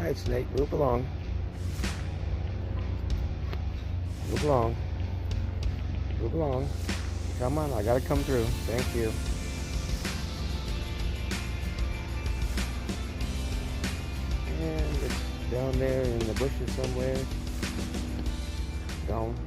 ahead, snake. Move along. Move along. Move along. Come on, I gotta come through. Thank you. And it's down there in the bushes somewhere. Gone.